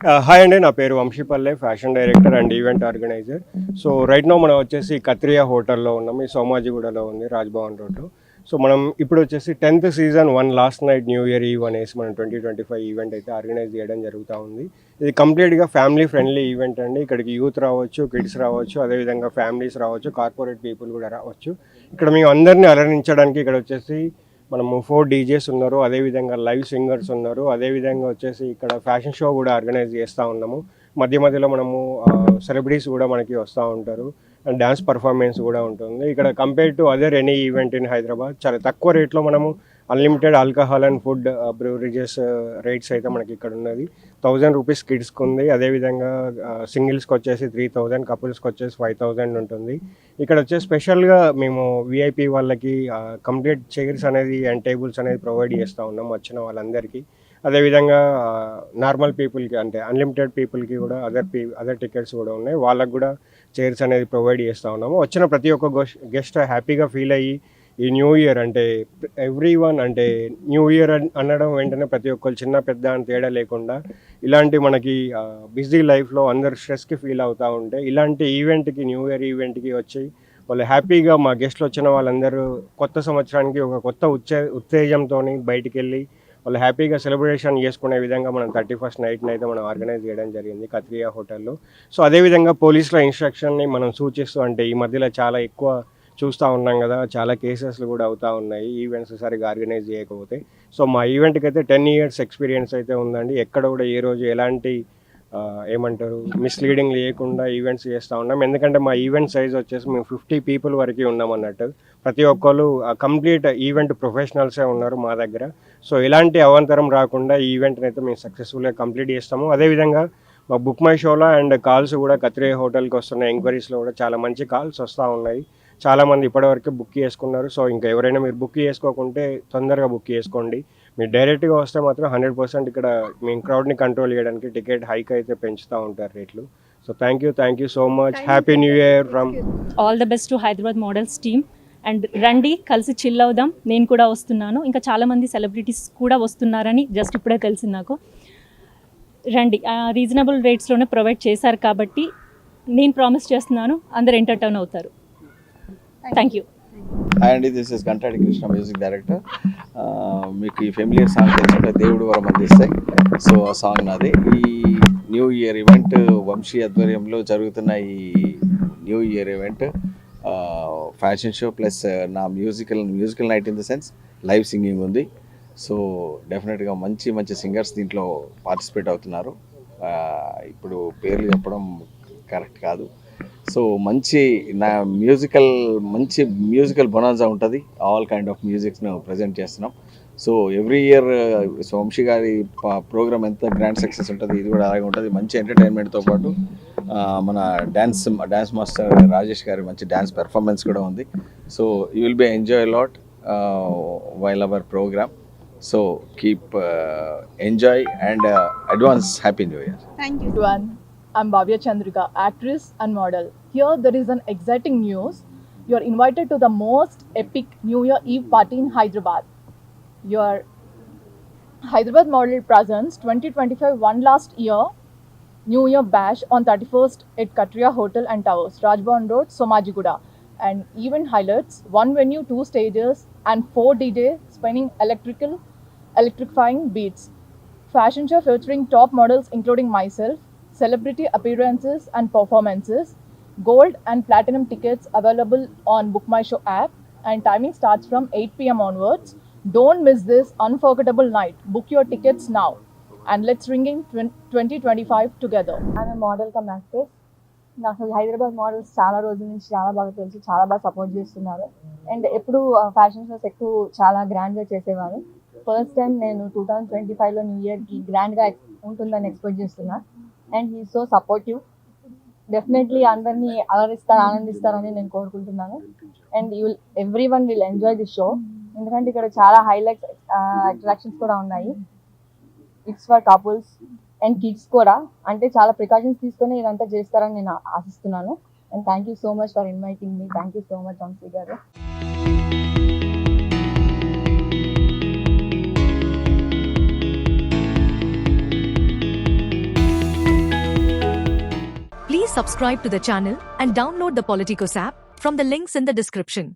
Hi అండి, నా పేరు Vamshipalle, fashion director and event organiser. So right now మనం వచ్చేసి కత్రియా హోటల్లో ఉన్నాం. ఈ సోమాజిగూడలో ఉంది, రాజ్భవన్ రోడ్లో. సో మనం ఇప్పుడు వచ్చేసి 10th season 1 last night new year ఈవ్ అనేసి మనం 2025 ఈవెంట్ అయితే ఆర్గనైజ్ చేయడం జరుగుతూ ఉంది. ఇది కంప్లీట్గా ఫ్యామిలీ ఫ్రెండ్లీ ఈవెంట్ అండి. ఇక్కడికి యూత్ రావచ్చు, కిడ్స్ రావచ్చు, అదేవిధంగా ఫ్యామిలీస్ రావచ్చు, కార్పొరేట్ పీపుల్ కూడా రావచ్చు. ఇక్కడ మేము అందరినీ అలరించడానికి ఇక్కడ వచ్చేసి మనము 4 డీజేస్ ఉన్నారు, అదేవిధంగా లైవ్ సింగర్స్ ఉన్నారు, అదేవిధంగా వచ్చేసి ఇక్కడ ఫ్యాషన్ షో కూడా ఆర్గనైజ్ చేస్తూ ఉన్నాము. మధ్య మధ్యలో మనము సెలబ్రిటీస్ కూడా మనకి వస్తూ ఉంటారు అండ్ డ్యాన్స్ పర్ఫార్మెన్స్ కూడా ఉంటుంది. ఇక్కడ compare to other any event in Hyderabad చాలా తక్కువ రేట్లో మనము unlimited alcohol and food beverages rates అయితే మనకి ఇక్కడ ఉన్నది. 1000 రూపీస్ కిడ్స్కి ఉంది, అదేవిధంగా సింగిల్స్కి వచ్చేసి 3000, కపుల్స్కి వచ్చేసి 5000 ఉంటుంది. ఇక్కడ వచ్చేసి స్పెషల్గా మేము విఐపి వాళ్ళకి కంప్లీట్ చైర్స్ అనేది అండ్ టేబుల్స్ అనేది ప్రొవైడ్ చేస్తూ ఉన్నాం వచ్చిన వాళ్ళందరికీ. అదేవిధంగా నార్మల్ పీపుల్కి అంటే అన్లిమిటెడ్ పీపుల్కి కూడా అదర్ టికెట్స్ కూడా ఉన్నాయి, వాళ్ళకు కూడా చైర్స్ అనేది ప్రొవైడ్ చేస్తూ ఉన్నాము. వచ్చిన ప్రతి ఒక్క గెస్ట్ హ్యాపీగా ఫీల్ అయ్యి ఈ న్యూ ఇయర్ అంటే ఎవ్రీ వన్ అంటే న్యూ ఇయర్ అనడం వెంటనే ప్రతి ఒక్కరు చిన్న పెద్ద అని తేడా లేకుండా ఇలాంటి మనకి బిజీ లైఫ్లో అందరు స్ట్రెస్కి ఫీల్ అవుతూ ఉంటే ఇలాంటి ఈవెంట్కి న్యూ ఇయర్ ఈవెంట్కి వచ్చి వాళ్ళు హ్యాపీగా మా గెస్ట్లు వచ్చిన వాళ్ళందరూ కొత్త సంవత్సరానికి ఒక కొత్త ఉత్తేజంతో బయటికి వెళ్ళి వాళ్ళు హ్యాపీగా సెలబ్రేషన్ చేసుకునే విధంగా మనం 31st నైట్ని అయితే మనం ఆర్గనైజ్ చేయడం జరిగింది కత్రియా హోటల్లో. సో అదేవిధంగా పోలీసుల ఇన్స్ట్రక్షన్ని మనం సూచిస్తూ అంటే ఈ మధ్యలో చాలా ఎక్కువ చూస్తూ ఉన్నాం కదా, చాలా కేసెస్లు కూడా అవుతూ ఉన్నాయి ఈవెంట్స్ సరిగా ఆర్గనైజ్ చేయకపోతే. సో మా ఈవెంట్కి అయితే 10 years ఎక్స్పీరియన్స్ అయితే ఉందండి. ఎక్కడ కూడా ఏ రోజు ఎలాంటి ఏమంటారు మిస్లీడింగ్ లేకుండా ఈవెంట్స్ చేస్తూ ఉన్నాం. ఎందుకంటే మా ఈవెంట్ సైజ్ వచ్చేసి మేము 50 people వరకు ఉన్నాం అన్నట్టు. ప్రతి ఒక్కరు కంప్లీట్ ఈవెంట్ ప్రొఫెషనల్సే ఉన్నారు మా దగ్గర. సో ఎలాంటి అవాంతరం రాకుండా ఈ ఈవెంట్ని అయితే మేము సక్సెస్ఫుల్గా కంప్లీట్ చేస్తాము. అదేవిధంగా మా బుక్ మై షోలో అండ్ కాల్స్ కూడా కత్రియా హోటల్కి వస్తున్న ఎంక్వైరీస్లో కూడా చాలా మంచి కాల్స్ వస్తూ ఉన్నాయి. చాలామంది ఇప్పటివరకు బుక్ చేసుకున్నారు. సో ఇంకా ఎవరైనా మీరు బుక్ చేసుకోకుంటే తొందరగా బుక్ చేసుకోండి. మీరు డైరెక్ట్గా వస్తే మాత్రం 100% ఇక్కడ మేము క్రౌడ్ని కంట్రోల్ చేయడానికి టికెట్ హైక్ అయితే పెంచుతూ ఉంటారు రేట్లు. So thank you so much. Happy new year from all the best to Hyderabad models team. And రండి కలిసి చిల్ అవుదాం. నేను కూడా వస్తున్నాను, ఇంకా చాలామంది సెలబ్రిటీస్ కూడా వస్తున్నారని జస్ట్ ఇప్పుడే తెలిసింది నాకు. రండి, రీజనబుల్ రేట్స్లోనే ప్రొవైడ్ చేశారు కాబట్టి నేను ప్రామిస్ చేస్తున్నాను అందరు ఎంటర్టైన్ అవుతారు. Thank you. హాయ్ అండి, this is Ghantadi Krishna, music director. మీకు ఈ ఫెమిలియర్ సాంగ్ తెలిసింటే దేవుడు వరం అందిస్తే, సో ఆ సాంగ్ నాది. ఈ న్యూ ఇయర్ ఈవెంట్ వంశీ ఆధ్వర్యంలో జరుగుతున్న ఈ new year event fashion show plus నా musical night in the sense live singing ఉంది. సో డెఫినెట్గా మంచి సింగర్స్ దీంట్లో పార్టిసిపేట్ అవుతున్నారు. ఇప్పుడు పేర్లు చెప్పడం కరెక్ట్ కాదు. సో మంచి మ్యూజికల్ బొనాన్సా ఉంటుంది. ఆల్ కైండ్ ఆఫ్ మ్యూజిక్స్ను ప్రజెంట్ చేస్తున్నాం. సో ఎవ్రీ ఇయర్ వంశీ గారి ప్రోగ్రామ్ ఎంత గ్రాండ్ సక్సెస్ ఉంటుంది, ఇది కూడా అలాగే ఉంటుంది. మంచి ఎంటర్టైన్మెంట్తో పాటు మన డ్యాన్స్ మాస్టర్ రాజేష్ గారి మంచి డ్యాన్స్ పెర్ఫార్మెన్స్ కూడా ఉంది. So you will be enjoy lot while our program. So keep enjoy and advance happy new year. Thank you everyone. I'm Bhavya Chandrika, actress and model. Here there is an exciting news. You are invited to the most epic New Year Eve party in Hyderabad. Your Hyderabad Model presents 2025 one last year New Year bash on 31st at Katria Hotel and Towers, Rajbhavan Road, Somajiguda. And event highlights: 1 venue, 2 stages and 4 DJ spinning electrifying beats. Fashion show featuring top models including myself, celebrity appearances and performances. Gold and platinum tickets available on Book My Show app, and timing starts from 8 p.m. onwards. Don't miss this unforgettable night. Book your tickets now and let's ring in 2025 together. I'm a model come actress. నాకు Hyderabad models చాలా రోజుల నుంచి చాలా బాగా తెలుసు, చాలా బాగా support చేస్తున్నారు. అండ్ ఎప్పుడు ఫ్యాషన్ షోస్ ఎక్కువ చాలా గ్రాండ్గా చేసేవారు. ఫస్ట్ టైం నేను 2025లో న్యూ ఇయర్కి గ్రాండ్గా ఉంటుందని ఎక్స్పెక్ట్ చేస్తున్నా. And he so supportive. Definitely అందరినీ ఆనందిస్తారని నేను కోరుకుంటున్నాను. And every one will enjoy the show. ఎందుకంటే ఇక్కడ చాలా హైలైట్స్ అట్రాక్షన్స్ కూడా ఉన్నాయి. It's for couples and kids కూడా. అంటే చాలా ప్రికాషన్స్ తీసుకొని ఇదంతా చేస్తారని నేను ఆశిస్తున్నాను. And thank you so much for inviting me. Thank you so much Vamshi garu. subscribe to the channel and download the Politicos app from the links in the description.